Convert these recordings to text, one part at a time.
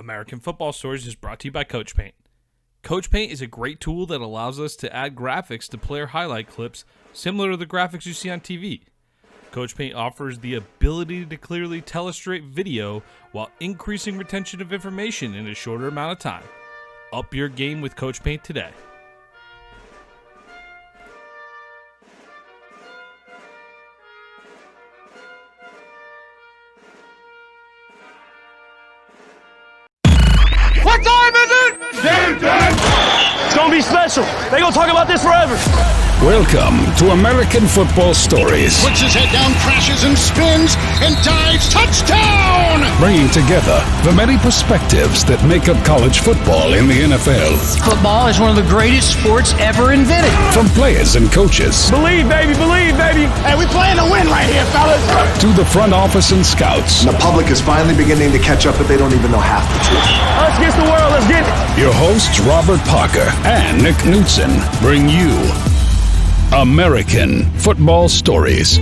American Football Stories is brought to you by Coach Paint. Coach Paint is a great tool that allows us to add graphics to player highlight clips similar to the graphics you see on TV. Coach Paint offers the ability to clearly tellustrate video while increasing retention of information in a shorter amount of time. Up your game with Coach Paint today. What time is it? Game time! It's gonna be special. They gonna talk about this forever. Welcome to American Football Stories. Puts his head down, crashes and spins, and dives. Touchdown! Bringing together the many perspectives that make up college football in the NFL. Football is one of the greatest sports ever invented. From players and coaches. Believe, baby, believe, baby. Hey, we playing to win right here, fellas. To the front office and scouts. The public is finally beginning to catch up, but they don't even know half the truth. Us against the world, let's get it. Your hosts, Robert Parker and Nick Knudsen, bring you American Football Stories.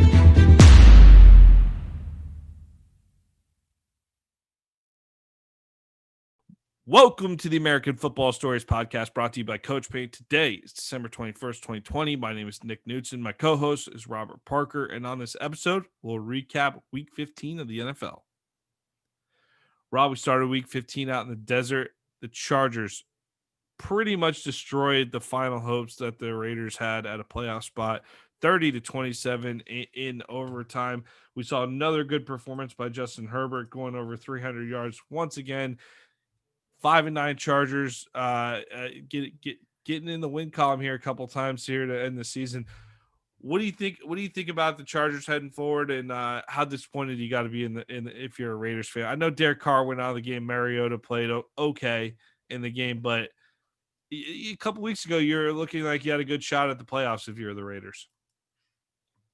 Welcome to the American Football Stories podcast brought to you by Coach Paint. Today is December 21st, 2020. My name is Nick Knudsen. My co-host is Robert Parker. And on this episode, we'll recap Week 15 of the NFL. Rob, we started Week 15 out in the desert. The Chargers pretty much destroyed the final hopes that the Raiders had at a playoff spot, 30-27 in overtime. We saw another good performance by Justin Herbert, going over 300 yards once again. 5-9 Chargers, getting in the win column here a couple times here to end the season. What do you think? What do you think about the Chargers heading forward, and how disappointed you got to be in if you're a Raiders fan? I know Derek Carr went out of the game. Mariota played okay in the game, but a couple weeks ago, you're looking like you had a good shot at the playoffs if you're the Raiders.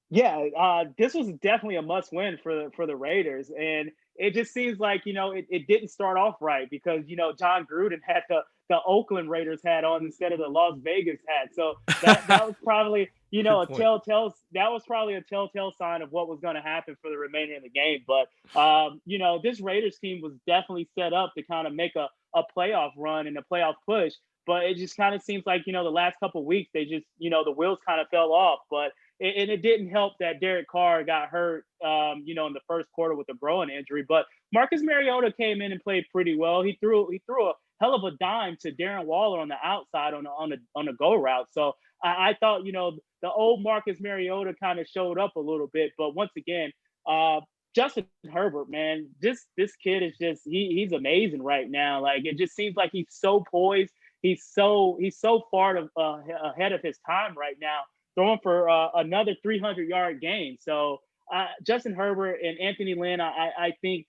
Yeah, this was definitely a must-win for the Raiders, and it just seems like it didn't start off right because John Gruden had the Oakland Raiders hat on instead of the Las Vegas hat, so that was probably a telltale sign of what was going to happen for the remainder of the game. But this Raiders team was definitely set up to kind of make a playoff run and a playoff push. But it just kind of seems like, the last couple of weeks, they just, the wheels kind of fell off. But it didn't help that Derek Carr got hurt, in the first quarter with a groin injury. But Marcus Mariota came in and played pretty well. He threw a hell of a dime to Darren Waller on the outside on a go route. So I thought, the old Marcus Mariota kind of showed up a little bit. But once again, Justin Herbert, man, this kid is just he's amazing right now. Like, it just seems like he's so poised. He's so far ahead of his time right now, throwing for another 300-yard game. So Justin Herbert and Anthony Lynn, I think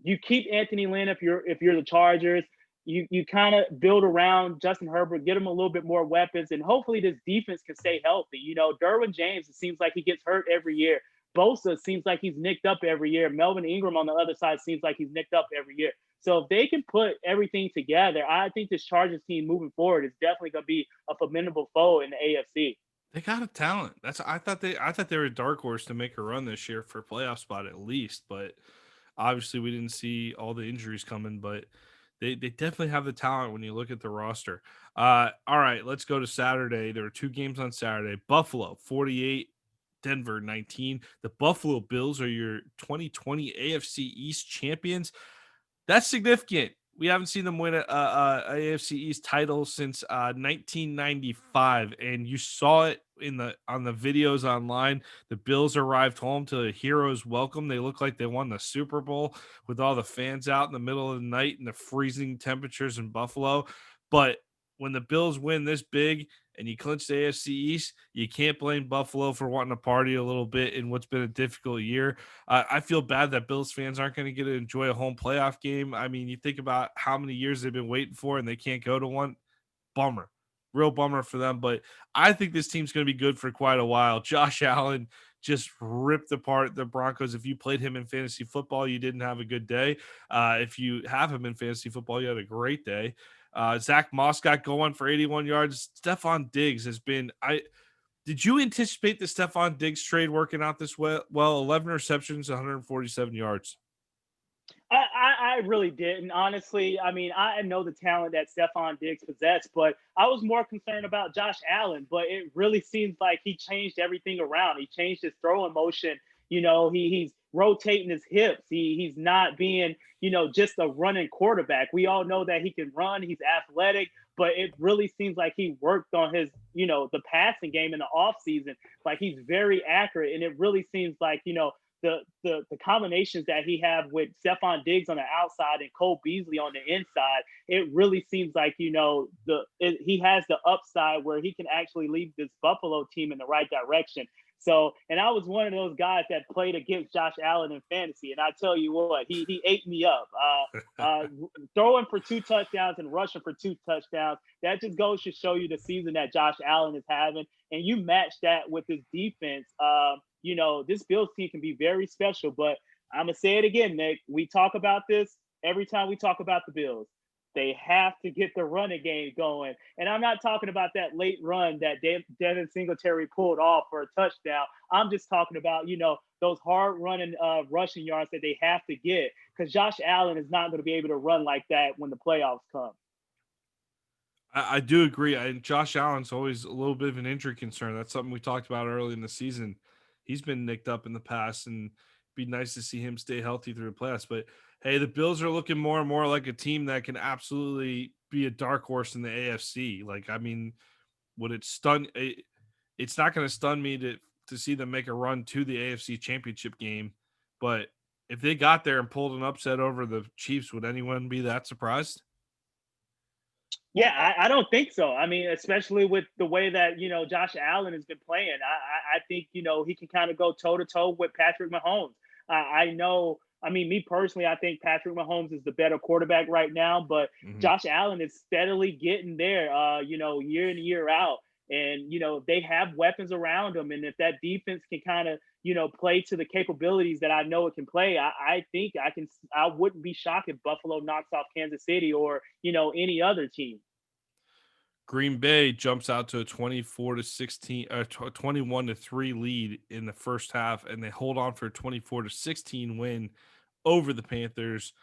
you keep Anthony Lynn if you're the Chargers. You kind of build around Justin Herbert, get him a little bit more weapons, and hopefully this defense can stay healthy. Derwin James, it seems like he gets hurt every year. Bosa seems like he's nicked up every year. Melvin Ingram on the other side seems like he's nicked up every year. So if they can put everything together, I think this Chargers team moving forward is definitely going to be a formidable foe in the AFC. They got a talent. I thought they were a dark horse to make a run this year for a playoff spot at least, but obviously we didn't see all the injuries coming, but they definitely have the talent when you look at the roster. All right, let's go to Saturday. There were two games on Saturday. Buffalo 48, Denver 19. The Buffalo Bills are your 2020 AFC East champions. That's significant. We haven't seen them win a AFC East title since 1995, and you saw it on the videos online. The Bills arrived home to a hero's welcome. They look like they won the Super Bowl with all the fans out in the middle of the night and the freezing temperatures in Buffalo. But when the Bills win this big and you clinch the AFC East, you can't blame Buffalo for wanting to party a little bit in what's been a difficult year. I feel bad that Bills fans aren't going to get to enjoy a home playoff game. I mean, you think about how many years they've been waiting for and they can't go to one. Bummer. Real bummer for them. But I think this team's going to be good for quite a while. Josh Allen just ripped apart the Broncos. If you played him in fantasy football, you didn't have a good day. If you have him in fantasy football, you had a great day. Zach Moss got going for 81 yards. Stephon Diggs has been did you anticipate the Stephon Diggs trade working out this well? 11 receptions, 147 yards. I really didn't, honestly. I mean, I know the talent that Stephon Diggs possessed, but I was more concerned about Josh Allen. But it really seems like he changed everything around. He changed his throwing motion. He's rotating his hips. He's not being, just a running quarterback. We all know that he can run. He's athletic, but it really seems like he worked on his, the passing game in the offseason. Like he's very accurate, and it really seems like, the combinations that he have with Stephon Diggs on the outside and Cole Beasley on the inside, it really seems like he has the upside where he can actually lead this Buffalo team in the right direction. So, and I was one of those guys that played against Josh Allen in fantasy, and I tell you what, he ate me up. Throwing for 2 touchdowns and rushing for 2 touchdowns, that just goes to show you the season that Josh Allen is having, and you match that with his defense. This Bills team can be very special, but I'm going to say it again, Nick. We talk about this every time we talk about the Bills. They have to get the running game going. And I'm not talking about that late run that Devin Singletary pulled off for a touchdown. I'm just talking about, those hard running rushing yards that they have to get, because Josh Allen is not going to be able to run like that when the playoffs come. I do agree. Josh Allen's always a little bit of an injury concern. That's something we talked about early in the season. He's been nicked up in the past, and it'd be nice to see him stay healthy through the playoffs. But hey, the Bills are looking more and more like a team that can absolutely be a dark horse in the AFC. Like, I mean, would it stun? It's not going to stun me to see them make a run to the AFC Championship game. But if they got there and pulled an upset over the Chiefs, would anyone be that surprised? Yeah, I don't think so. I mean, especially with the way that Josh Allen has been playing, I think he can kind of go toe to toe with Patrick Mahomes. I know. I mean, me personally, I think Patrick Mahomes is the better quarterback right now, but Josh Allen is steadily getting there. Year in year out, and they have weapons around him, and if that defense can kind of play to the capabilities that I know it can play, I think I wouldn't be shocked if Buffalo knocks off Kansas City or any other team. Green Bay jumps out to a 24-16, 21-3 lead in the first half, and they hold on for a 24-16 win over the Panthers.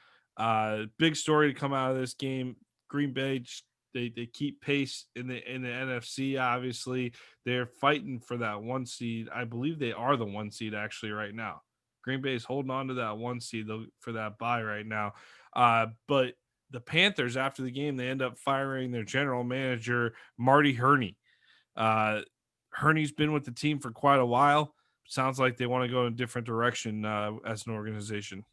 Big story to come out of this game. Green Bay, they keep pace in the NFC. Obviously, they're fighting for that 1 seed. I believe they are the 1 seed actually right now. Green Bay is holding on to that 1 seed for that bye right now. But the Panthers, after the game, they end up firing their general manager, Marty Herney. Herney's been with the team for quite a while. Sounds like they want to go in a different direction as an organization.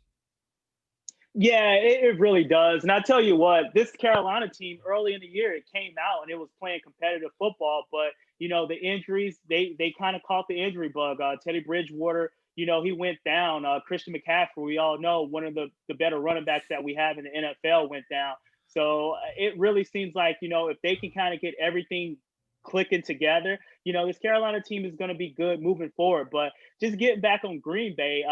Yeah, it really does. And I tell you what, this Carolina team early in the year, it came out and it was playing competitive football, but the injuries, they kind of caught the injury bug. Teddy Bridgewater, he went down. Christian McCaffrey, we all know, one of the better running backs that we have in the NFL, went down. So it really seems like, if they can kind of get everything clicking together, this Carolina team is going to be good moving forward. But just getting back on Green Bay,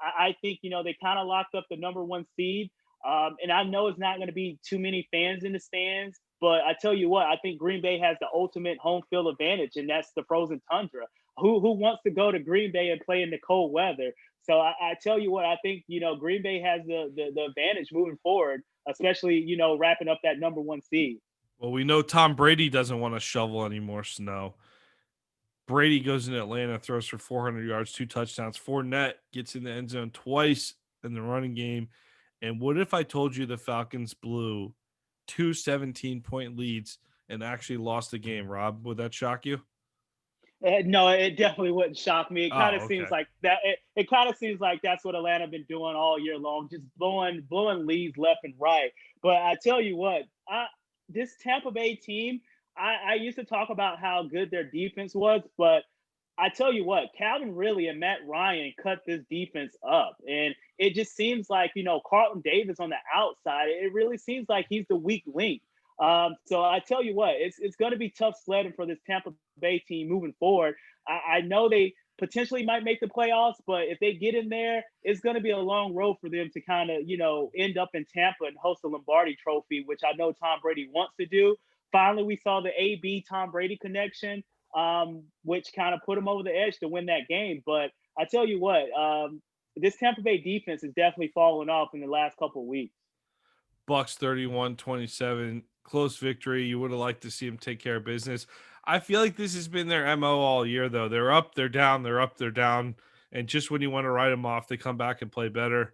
I think, they kind of locked up the number 1 seed. And I know it's not going to be too many fans in the stands, but I tell you what, I think Green Bay has the ultimate home field advantage, and that's the frozen tundra. Who wants to go to Green Bay and play in the cold weather? So I tell you what, I think, Green Bay has the advantage moving forward, especially, wrapping up that number 1 seed. Well, we know Tom Brady doesn't want to shovel any more snow. Brady goes in Atlanta, throws for 400 yards, 2 touchdowns. Fournette gets in the end zone twice in the running game. And what if I told you the Falcons blew 2 17-point leads and actually lost the game, Rob? Would that shock you? No, it definitely wouldn't shock me. It kind of okay. seems like that. It kind of seems like that's what Atlanta been doing all year long, just blowing leads left and right. But I tell you what, this Tampa Bay team, I used to talk about how good their defense was, but I tell you what, Calvin Ridley and Matt Ryan cut this defense up. And it just seems like, Carlton Davis on the outside, it really seems like he's the weak link. So I tell you what, it's going to be tough sledding for this Tampa Bay team moving forward. I know they potentially might make the playoffs, but if they get in there, it's going to be a long road for them to kind of, end up in Tampa and host the Lombardi Trophy, which I know Tom Brady wants to do. Finally, we saw the AB Tom Brady connection, which kind of put him over the edge to win that game. But I tell you what, this Tampa Bay defense is definitely falling off in the last couple of weeks. Bucks 31-27, close victory. You would have liked to see them take care of business. I feel like this has been their MO all year, though. They're up, they're down, they're up, they're down. And just when you want to write them off, they come back and play better.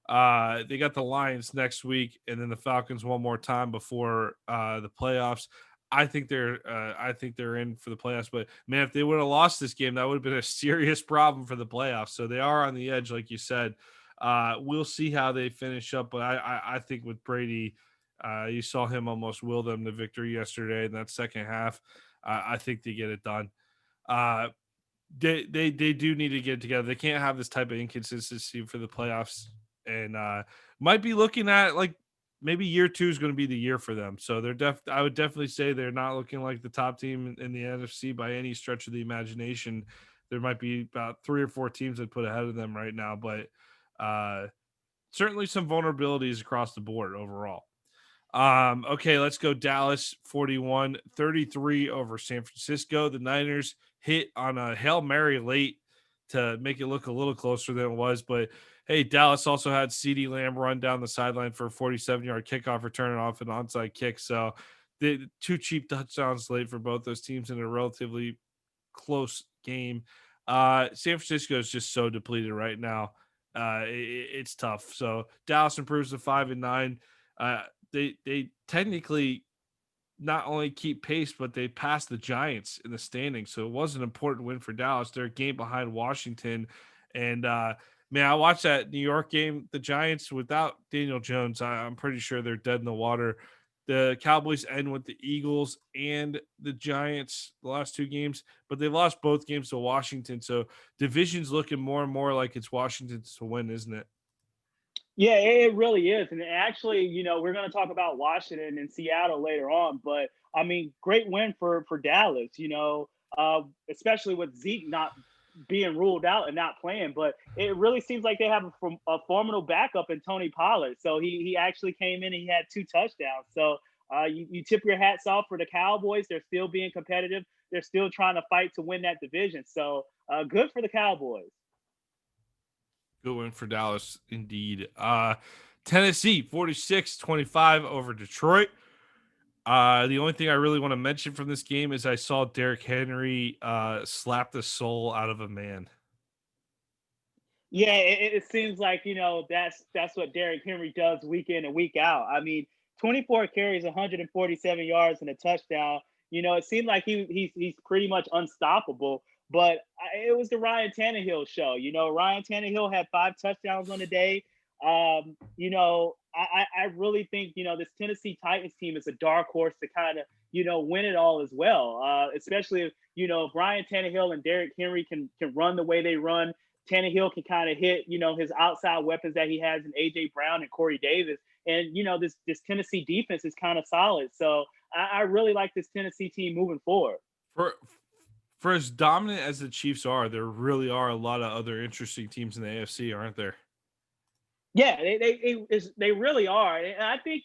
They got the Lions next week, and then the Falcons one more time before the playoffs. I think they're in for the playoffs. But man, if they would have lost this game, that would have been a serious problem for the playoffs. So they are on the edge, like you said. We'll see how they finish up, but I think with Brady, you saw him almost will them to victory yesterday in that second half. I think they get it done. Uh, they do need to get it together. They can't have this type of inconsistency for the playoffs, and might be looking at like maybe year 2 is going to be the year for them. So I would definitely say they're not looking like the top team in the NFC by any stretch of the imagination. There might be about 3 or 4 teams that put ahead of them right now, but uh, certainly some vulnerabilities across the board overall. Okay, let's go Dallas 41-33 over San Francisco. The Niners hit on a Hail Mary late to make it look a little closer than it was, but hey, Dallas also had CeeDee Lamb run down the sideline for a 47-yard kickoff return off an onside kick. So the 2 cheap touchdowns late for both those teams in a relatively close game. San Francisco is just so depleted right now. It's tough. So Dallas improves to 5-9. They technically not only keep pace, but they pass the Giants in the standings. So it was an important win for Dallas. They're a game behind Washington. And man, I watched that New York game. The Giants without Daniel Jones, I'm pretty sure they're dead in the water. The Cowboys end with the Eagles and the Giants the last 2 games, but they lost both games to Washington. So division's looking more and more like it's Washington's to win, isn't it? Yeah, it really is. And actually, we're going to talk about Washington and Seattle later on. But I mean, great win for Dallas. Especially with Zeke not being ruled out and not playing. But it really seems like they have a formidable backup in Tony Pollard. So he actually came in and he had 2 touchdowns. So you tip your hats off for the Cowboys. They're still being competitive. They're still trying to fight to win that division. So good for the Cowboys. Good win for Dallas, indeed. Tennessee, 46-25 over Detroit. The only thing I really want to mention from this game is I saw Derrick Henry slap the soul out of a man. Yeah, it seems like that's what Derrick Henry does week in and week out. I mean, 24 carries, 147 yards, and a touchdown. It seemed like he's pretty much unstoppable. But it was the Ryan Tannehill show. Ryan Tannehill had 5 touchdowns on the day. I really think this Tennessee Titans team is a dark horse to kind of win it all as well. Especially if Ryan Tannehill and Derrick Henry can run the way they run. Tannehill can kind of hit, his outside weapons that he has in A.J. Brown and Corey Davis. And, this Tennessee defense is kind of solid. So I really like this Tennessee team moving forward. For as dominant as the Chiefs are, there really are a lot of other interesting teams in the AFC, aren't there? Yeah, they really are. And I think,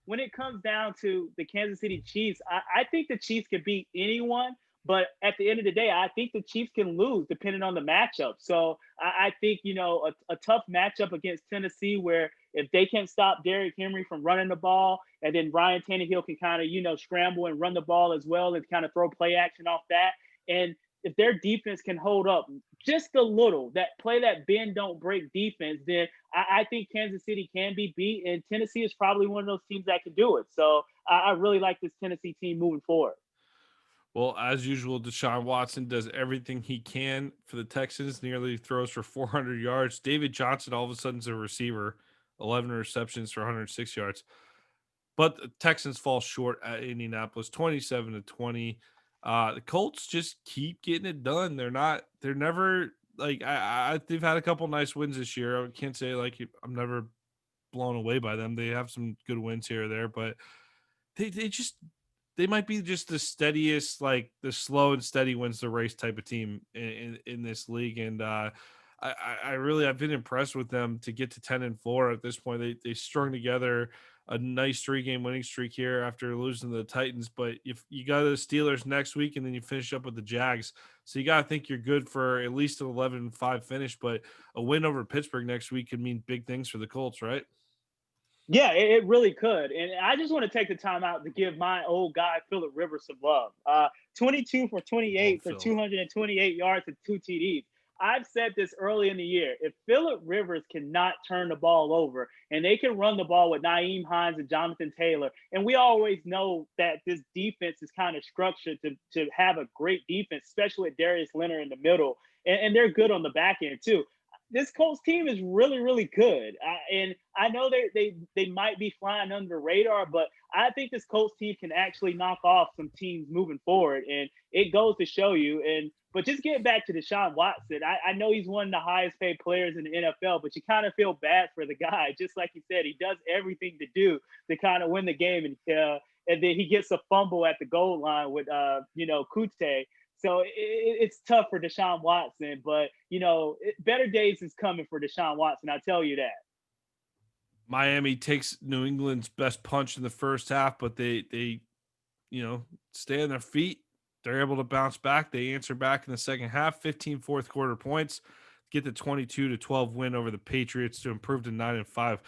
when it comes down to the Kansas City Chiefs, I think the Chiefs could beat anyone. But at the end of the day, I think the Chiefs can lose depending on the matchup. So I think, a tough matchup against Tennessee where if they can stop Derrick Henry from running the ball and then Ryan Tannehill can kind of, scramble and run the ball as well and kind of throw play action off that. And if their defense can hold up just a little, that play that bend don't break defense, then I think Kansas City can be beat. And Tennessee is probably one of those teams that can do it. So I really like this Tennessee team moving forward. Well, as usual, Deshaun Watson does everything he can for the Texans, nearly throws for 400 yards. David Johnson all of a sudden is a receiver, 11 receptions for 106 yards. But the Texans fall short at Indianapolis, 27-20. The Colts just keep getting it done. They're never like they've had a couple nice wins this year. I can't say like I'm never blown away by them. They have some good wins here or there, but they might be just the steadiest, like the slow and steady wins the race type of team in this league. And I've been impressed with them to get to 10-4 at this point. They strung together a nice 3-game winning streak here after losing to the Titans. But if you got the Steelers next week and then you finish up with the Jags, so you got to think you're good for at least an 11-5 finish. But a win over Pittsburgh next week could mean big things for the Colts, right? Yeah, it really could. And I just want to take the time out to give my old guy, Phillip Rivers, some love. 22 for Oh, 28 for Phil. 228 yards and 2 TDs. I've said this early in the year. If Phillip Rivers cannot turn the ball over and they can run the ball with Naeem Hines and Jonathan Taylor, and we always know that this defense is kind of structured to have a great defense, especially with Darius Leonard in the middle, and they're good on the back end too. This Colts team is really, really good. And I know they might be flying under the radar, but I think this Colts team can actually knock off some teams moving forward. And it goes to show you. But just getting back to Deshaun Watson, I know he's one of the highest paid players in the NFL, but you kind of feel bad for the guy. Just like you said, he does everything to do to kind of win the game, and then he gets a fumble at the goal line with Kute. So it's tough for Deshaun Watson, but better days is coming for Deshaun Watson. I tell you that. Miami takes New England's best punch in the first half, but they stay on their feet. They're able to bounce back. They answer back in the second half, 15 fourth quarter points, get the 22-12 win over the Patriots to improve to 9-5.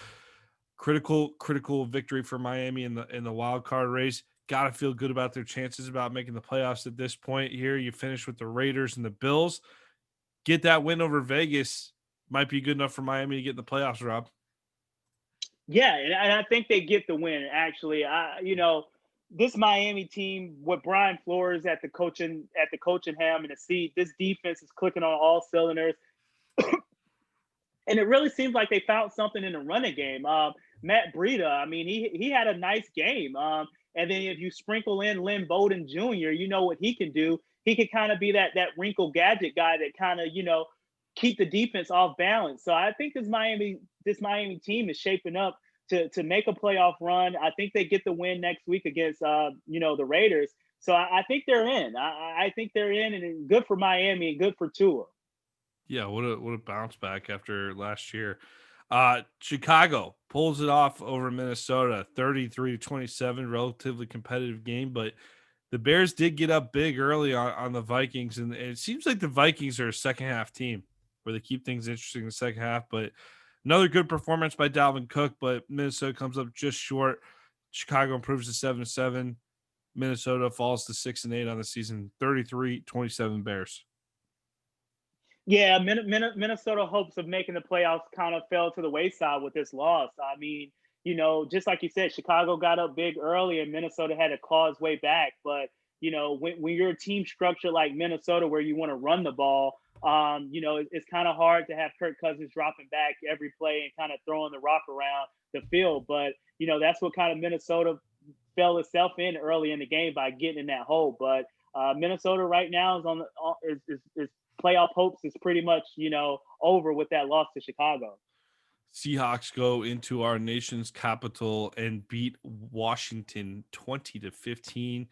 Critical victory for Miami in the wild card race. Got to feel good about their chances about making the playoffs at this point here. You finish with the Raiders and the Bills. Get that win over Vegas. Might be good enough for Miami to get in the playoffs, Rob. Yeah, and I think they get the win. Actually, this Miami team with Brian Flores at the coaching helm and the seat, this defense is clicking on all cylinders, and it really seems like they found something in the running game. Matt Breida, I mean, he had a nice game. And then if you sprinkle in Lynn Bowden Jr., you know what he can do. He can kind of be that wrinkle gadget guy that kind of keep the defense off balance. So I think this Miami team is shaping up to make a playoff run. I think they get the win next week against the Raiders. So I think they're in. I think they're in, and good for Miami and good for Tua. Yeah, what a bounce back after last year. Chicago pulls it off over Minnesota, 33-27, relatively competitive game, but the Bears did get up big early on the Vikings, and it seems like the Vikings are a second half team where they keep things interesting in the second half. But another good performance by Dalvin Cook, but Minnesota comes up just short. Chicago improves to 7-7. Minnesota falls to 6-8 on the season, 33-27 Bears. Yeah, Minnesota hopes of making the playoffs kind of fell to the wayside with this loss. I mean, just like you said, Chicago got up big early and Minnesota had to claw its way back. But, when you're a team structure like Minnesota where you want to run the ball, it's kind of hard to have Kirk Cousins dropping back every play and kind of throwing the rock around the field. But, that's what kind of Minnesota fell itself in early in the game by getting in that hole. But Minnesota right now is playoff hopes is pretty much, over with that loss to Chicago. Seahawks go into our nation's capital and beat Washington 20-15.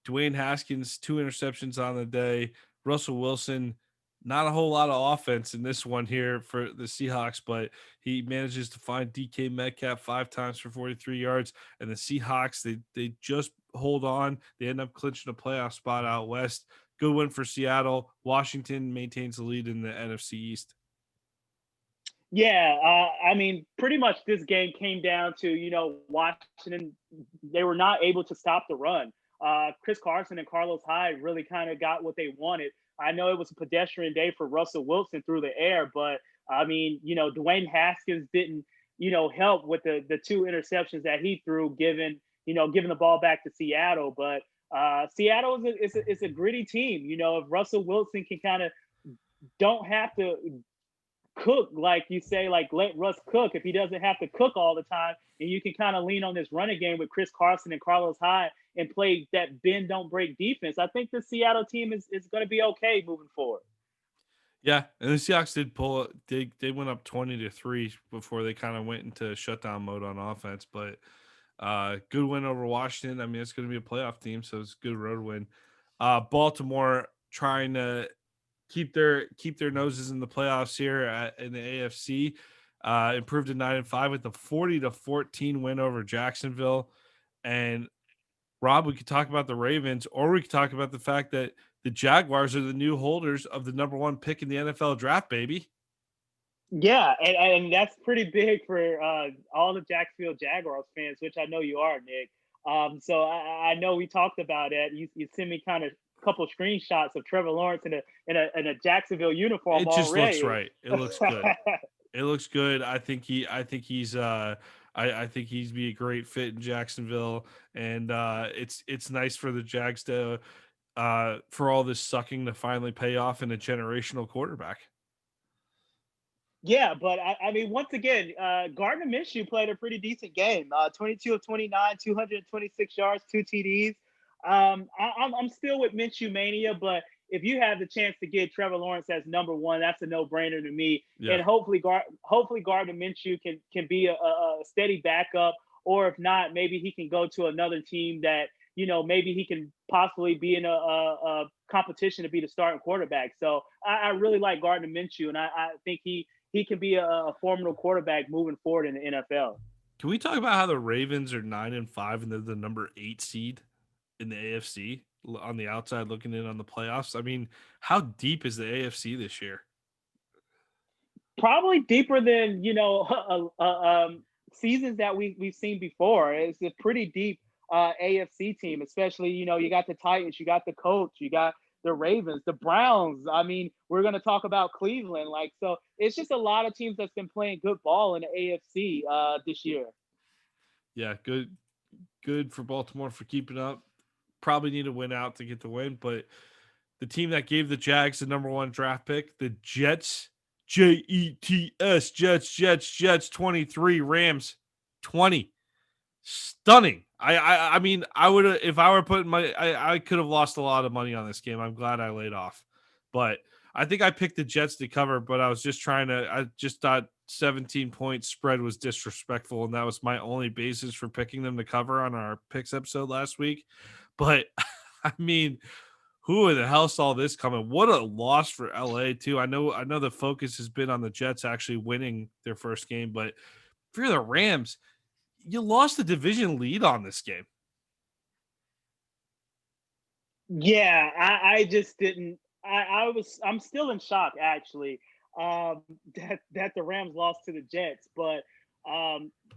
Dwayne Haskins, 2 interceptions on the day. Russell Wilson, not a whole lot of offense in this one here for the Seahawks, but he manages to find DK Metcalf 5 times for 43 yards. And the Seahawks, they just hold on. They end up clinching a playoff spot out west. Good win for Seattle. Washington maintains the lead in the NFC East. Yeah, I mean, pretty much this game came down to, Washington, they were not able to stop the run. Chris Carson and Carlos Hyde really kind of got what they wanted. I know it was a pedestrian day for Russell Wilson through the air, but I mean, Dwayne Haskins didn't, help with the 2 interceptions that he threw, giving the ball back to Seattle. But Seattle is a gritty team. If Russell Wilson can kind of don't have to cook, like you say, like let Russ cook if he doesn't have to cook all the time, and you can kind of lean on this running game with Chris Carson and Carlos Hyde and play that bend don't break defense. I think the Seattle team is going to be okay moving forward. Yeah, and the Seahawks did pull it. They went up 20-3 before they kind of went into shutdown mode on offense. But good win over Washington. I mean, it's going to be a playoff team, so it's a good road win. Baltimore trying to keep their noses in the playoffs here in the AFC. improved to 9-5 with the 40-14 win over Jacksonville. And Rob, we could talk about the Ravens, or we could talk about the fact that the Jaguars are the new holders of the number 1 pick in the NFL draft, baby. Yeah, and that's pretty big for all the Jacksonville Jaguars fans, which I know you are, Nick. So I know we talked about it. You sent me kind of a couple screenshots of Trevor Lawrence in a Jacksonville uniform It just looks already. right. It looks good. It looks good. I think he's I think he's be a great fit in Jacksonville, and it's nice for the Jags to for all this sucking to finally pay off in a generational quarterback. Yeah, but I mean, once again, Gardner Minshew played a pretty decent game. 22 of 29, 226 yards, 2 TDs. I'm still with Minshew mania, but if you have the chance to get Trevor Lawrence as number 1, that's a no-brainer to me. Yeah. And hopefully Gardner Minshew can be a steady backup, or if not, maybe he can go to another team that maybe he can possibly be in a competition to be the starting quarterback. So I really like Gardner Minshew, and I think he can be a formidable quarterback moving forward in the NFL. Can we talk about how the Ravens are 9-5 and they're the number 8 seed in the AFC on the outside looking in on the playoffs? I mean, how deep is the AFC this year? Probably deeper than seasons that we've seen before. It's a pretty deep AFC team, especially you got the Titans, you got the Colts, you got the Ravens, the Browns. I mean, we're going to talk about Cleveland. So it's just a lot of teams that's been playing good ball in the AFC this year. Yeah, good for Baltimore for keeping up. Probably need to win out to get the win, but the team that gave the Jags the number 1 draft pick, the Jets, Jets, Jets 23, Rams 20. Stunning. I mean, I would have, if I were putting money, I could have lost a lot of money on this game. I'm glad I laid off, but I think I picked the Jets to cover, but I just thought 17 point spread was disrespectful, and that was my only basis for picking them to cover on our picks episode last week. But I mean, who in the hell saw this coming? What a loss for LA too. I know the focus has been on the Jets actually winning their first game, but if you're the Rams, you lost the division lead on this game. Yeah, I just didn't. I'm still in shock actually that the Rams lost to the Jets, but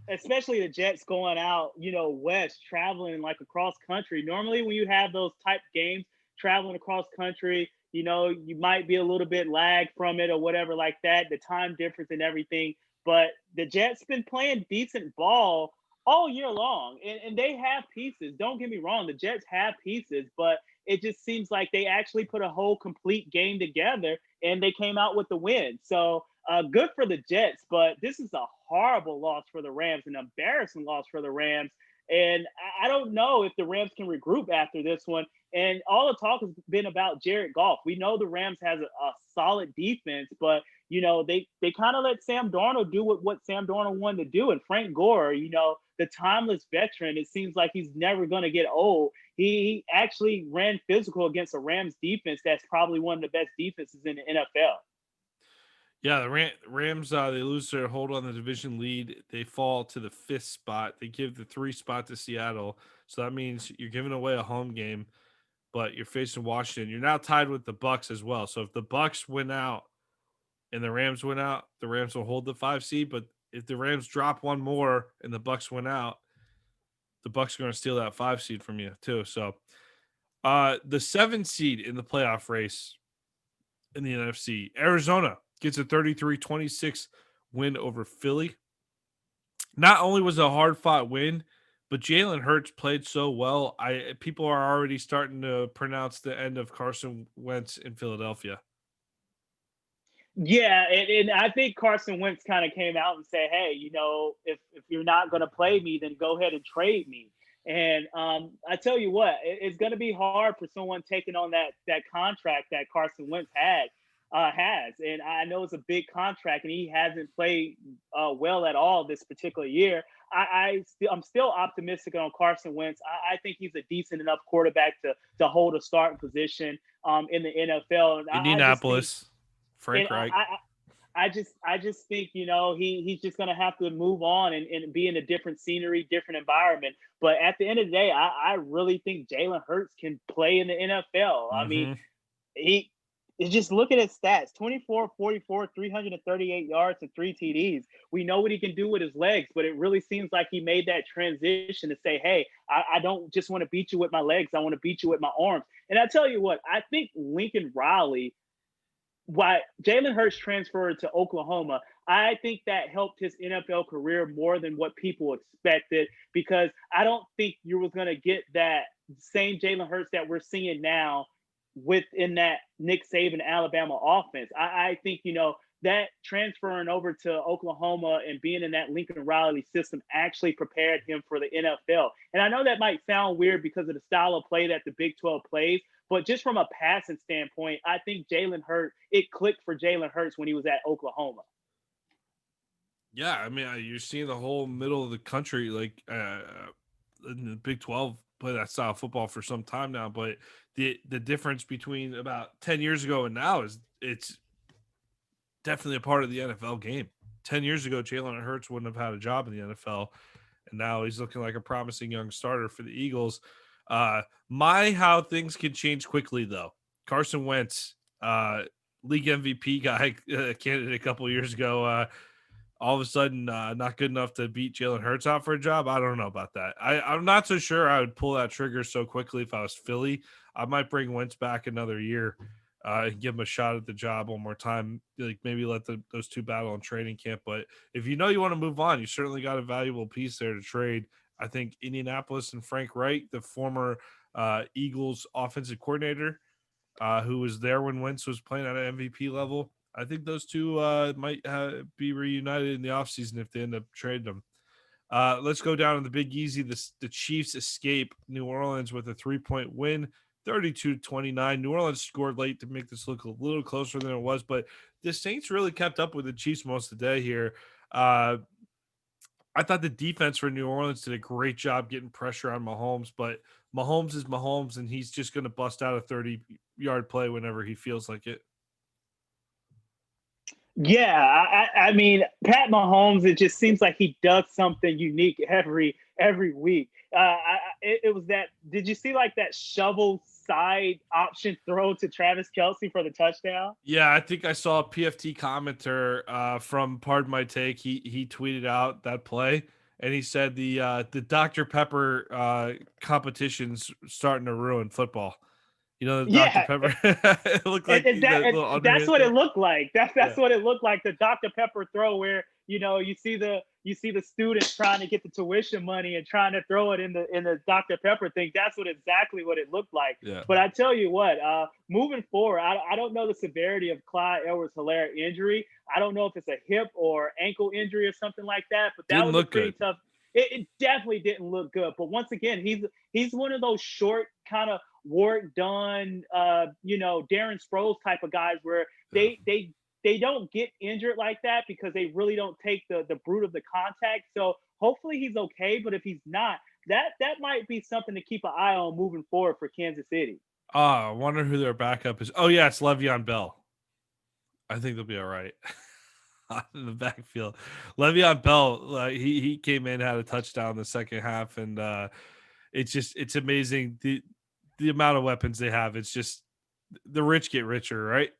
especially the Jets going out, west, traveling like across country. Normally, when you have those type games, traveling across country, you might be a little bit lagged from it or whatever like that, the time difference and everything. But the Jets been playing decent ball all year long, and they have pieces. Don't get me wrong, the Jets have pieces, but it just seems like they actually put a whole complete game together, and they came out with the win. So good for the Jets, but this is a horrible loss for the Rams, an embarrassing loss for the Rams. And I don't know if the Rams can regroup after this one. And all the talk has been about Jared Goff. We know the Rams has a solid defense, but they kind of let Sam Darnold do what Sam Darnold wanted to do. And Frank Gore, the timeless veteran, it seems like he's never going to get old. He actually ran physical against a Rams defense that's probably one of the best defenses in the NFL. Yeah, the Rams, they lose their hold on the division lead. They fall to the 5th spot. They give the 3 spot to Seattle. So that means you're giving away a home game, but you're facing Washington. You're now tied with the Bucks as well. So if the Bucks win out and the Rams win out, the Rams will hold the 5 seed. But if the Rams drop one more and the Bucks win out, the Bucks are going to steal that 5 seed from you too. So the 7 seed in the playoff race in the NFC, Arizona gets a 33-26 win over Philly. Not only was it a hard-fought win, but Jalen Hurts played so well. People are already starting to pronounce the end of Carson Wentz in Philadelphia. Yeah, and I think Carson Wentz kind of came out and said, hey, if you're not going to play me, then go ahead and trade me. And I tell you what, it's going to be hard for someone taking on that contract that Carson Wentz has. And I know it's a big contract, and he hasn't played well at all this particular year. I'm still optimistic on Carson Wentz. I think he's a decent enough quarterback to hold a starting position in the NFL. And Indianapolis, Frank Reich. I just think, he's just gonna have to move on and be in a different scenery, different environment. But at the end of the day, I really think Jalen Hurts can play in the NFL. I mean, Mm-hmm. he just look at his stats: 24, 44, 338 yards and 3 TDs. We know what he can do with his legs, but it really seems like he made that transition to say, hey, I don't just want to beat you with my legs, I want to beat you with my arms. And I tell you what, I think Lincoln Riley, why Jalen Hurts transferred to Oklahoma, I think that helped his NFL career more than what people expected, because I don't think you was going to get that same Jalen Hurts that we're seeing now within that Nick Saban Alabama offense. I think, that transferring over to Oklahoma and being in that Lincoln Riley system actually prepared him for the NFL. And I know that might sound weird because of the style of play that the Big 12 plays, but just from a passing standpoint, I think it clicked for Jalen Hurts when he was at Oklahoma. Yeah, I mean, you're seeing the whole middle of the country, like in the Big 12, play that style of football for some time now. But the difference between about 10 years ago and now is it's definitely a part of the NFL game. 10 years ago, Jalen Hurts wouldn't have had a job in the NFL, and now he's looking like a promising young starter for the Eagles. How things can change quickly, though. Carson Wentz, league MVP guy, candidate a couple of years ago, all of a sudden not good enough to beat Jalen Hurts out for a job. I don't know about that. I'm not so sure I would pull that trigger so quickly if I was Philly. I might bring Wentz back another year and give him a shot at the job one more time. Like maybe let those two battle in training camp. But if you know you want to move on, you certainly got a valuable piece there to trade. I think Indianapolis and Frank Reich, the former Eagles offensive coordinator, who was there when Wentz was playing at an MVP level. I think those two might be reunited in the offseason if they end up trading them. Let's go down to the Big Easy. The Chiefs escape New Orleans with a 3-point win, 32-29. New Orleans scored late to make this look a little closer than it was, but the Saints really kept up with the Chiefs most of the day here. I thought the defense for New Orleans did a great job getting pressure on Mahomes, but Mahomes is Mahomes, and he's just going to bust out a 30-yard play whenever he feels like it. Yeah, I mean, Pat Mahomes, it just seems like he does something unique every week. It was that. Did you see like that shovel side option throw to Travis Kelce for the touchdown? Yeah, I think I saw a PFT commenter from Pardon My Take. He tweeted out that play, and he said the Dr. Pepper competition's starting to ruin football. You know, the Dr. Yeah, Pepper. It looked like the little that's underhand what it thing. looked like. That's Yeah. what it looked like. The Dr. Pepper throw, where you see the students trying to get the tuition money and trying to throw it in the Dr. Pepper thing. That's exactly what it looked like. Yeah. But I tell you what, moving forward, I don't know the severity of Clyde Edwards-Helaire injury. I don't know if it's a hip or ankle injury or something like that. But that Didn't was a look pretty good. tough. It definitely didn't look good. But once again, he's one of those short kind of work done, Darren Sproles type of guys where Yeah. they don't get injured like that because they really don't take the brute of the contact. So hopefully he's okay. But if he's not, that might be something to keep an eye on moving forward for Kansas City. I wonder who their backup is. Oh, yeah, it's Le'Veon Bell. I think they'll be all right. In the backfield, Le'Veon Bell, he came in, had a touchdown in the second half, and it's amazing the amount of weapons they have. It's just the rich get richer, right?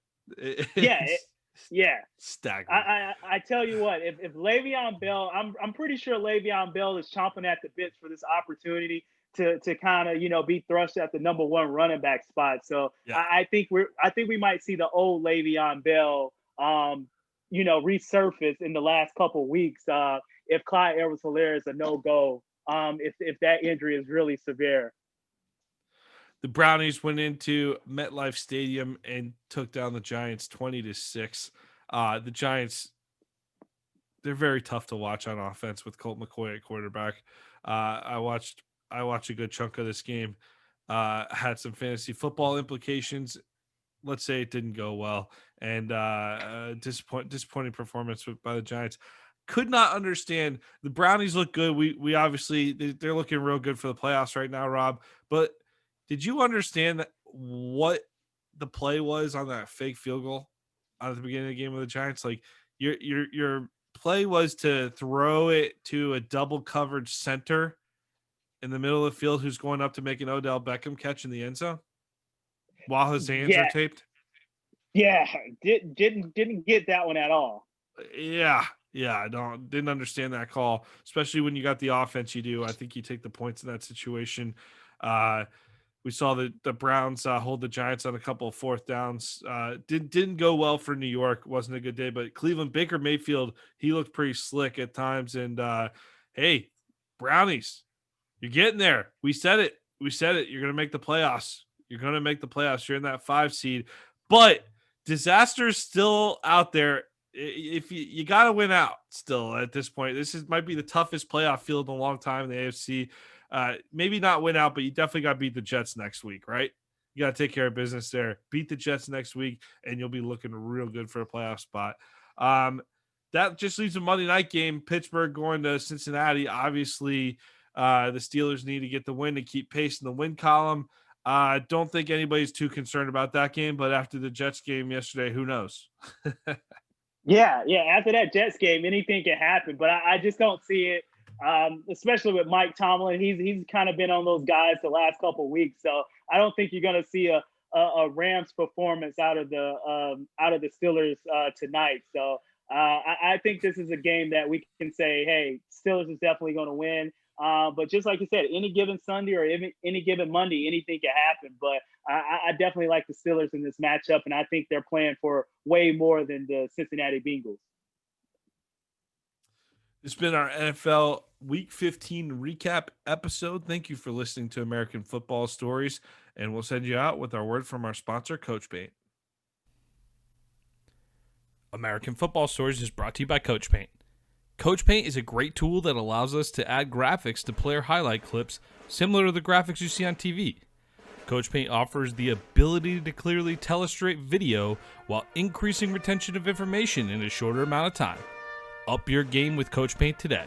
Yeah, It's yeah. staggering. I tell you what, if Le'Veon Bell, I'm pretty sure Le'Veon Bell is chomping at the bits for this opportunity to kind of be thrust at the number one running back spot. So Yeah. I think we might see the old Le'Veon Bell resurface in the last couple weeks if Clyde Edwards-Helaire is a no-go, if that injury is really severe. The Brownies went into MetLife Stadium and took down the Giants 20-6. The Giants, they're very tough to watch on offense with Colt McCoy at quarterback. I watched a good chunk of this game. Had some fantasy football implications. Let's say it didn't go well, and disappointing performance by the Giants. Could not understand. The Brownies look good. We obviously they're looking real good for the playoffs right now, Rob. But did you understand what the play was on that fake field goal at the beginning of the game with the Giants? Like Your play was to throw it to a double coverage center in the middle of the field who's going up to make an Odell Beckham catch in the end zone while his hands are Yeah, taped. yeah, didn't get that one at all. Yeah. Yeah, I didn't understand that call, especially when you got the offense you do. I think you take the points in that situation. We saw the Browns hold the Giants on a couple of fourth downs. Didn't go well for New York. Wasn't a good day, but Cleveland, Baker Mayfield, he looked pretty slick at times. And hey, Brownies, you're getting there. We said it. You're going to make the playoffs. You're in that 5 seed, but disaster's still out there. If you got to win out still at this point, might be the toughest playoff field in a long time in the AFC. Maybe not win out, but you definitely got to beat the Jets next week, right? You got to take care of business there. Beat the Jets next week, and you'll be looking real good for a playoff spot. That just leaves a Monday night game. Pittsburgh going to Cincinnati. Obviously, the Steelers need to get the win to keep pace in the win column. Don't think anybody's too concerned about that game, but after the Jets game yesterday, who knows? Yeah. After that Jets game, anything can happen, but I just don't see it. Especially with Mike Tomlin, he's kind of been on those guys the last couple of weeks, so I don't think you're going to see a Rams performance out of the Steelers tonight. So I think this is a game that we can say, hey, Steelers is definitely going to win. But just like you said, any given Sunday or any given Monday, anything can happen. But I definitely like the Steelers in this matchup, and I think they're playing for way more than the Cincinnati Bengals. It's been our NFL Week 15 recap episode. Thank you for listening to American Football Stories, and we'll send you out with our word from our sponsor, Coach Paint. American Football Stories is brought to you by Coach Paint. Coach Paint is a great tool that allows us to add graphics to player highlight clips similar to the graphics you see on TV. Coach Paint offers the ability to clearly telestrate video while increasing retention of information in a shorter amount of time. Up your game with Coach Paint today.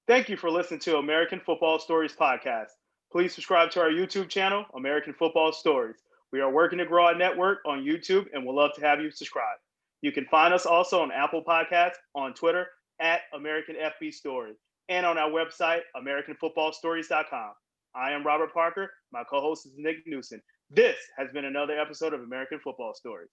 Thank you for listening to American Football Stories podcast. Please subscribe to our YouTube channel, American Football Stories. We are working to grow our network on YouTube and would love to have you subscribe. You can find us also on Apple Podcasts, on Twitter, at American FB Story, and on our website, AmericanFootballStories.com. I am Robert Parker. My co-host is Nick Knudsen. This has been another episode of American Football Stories.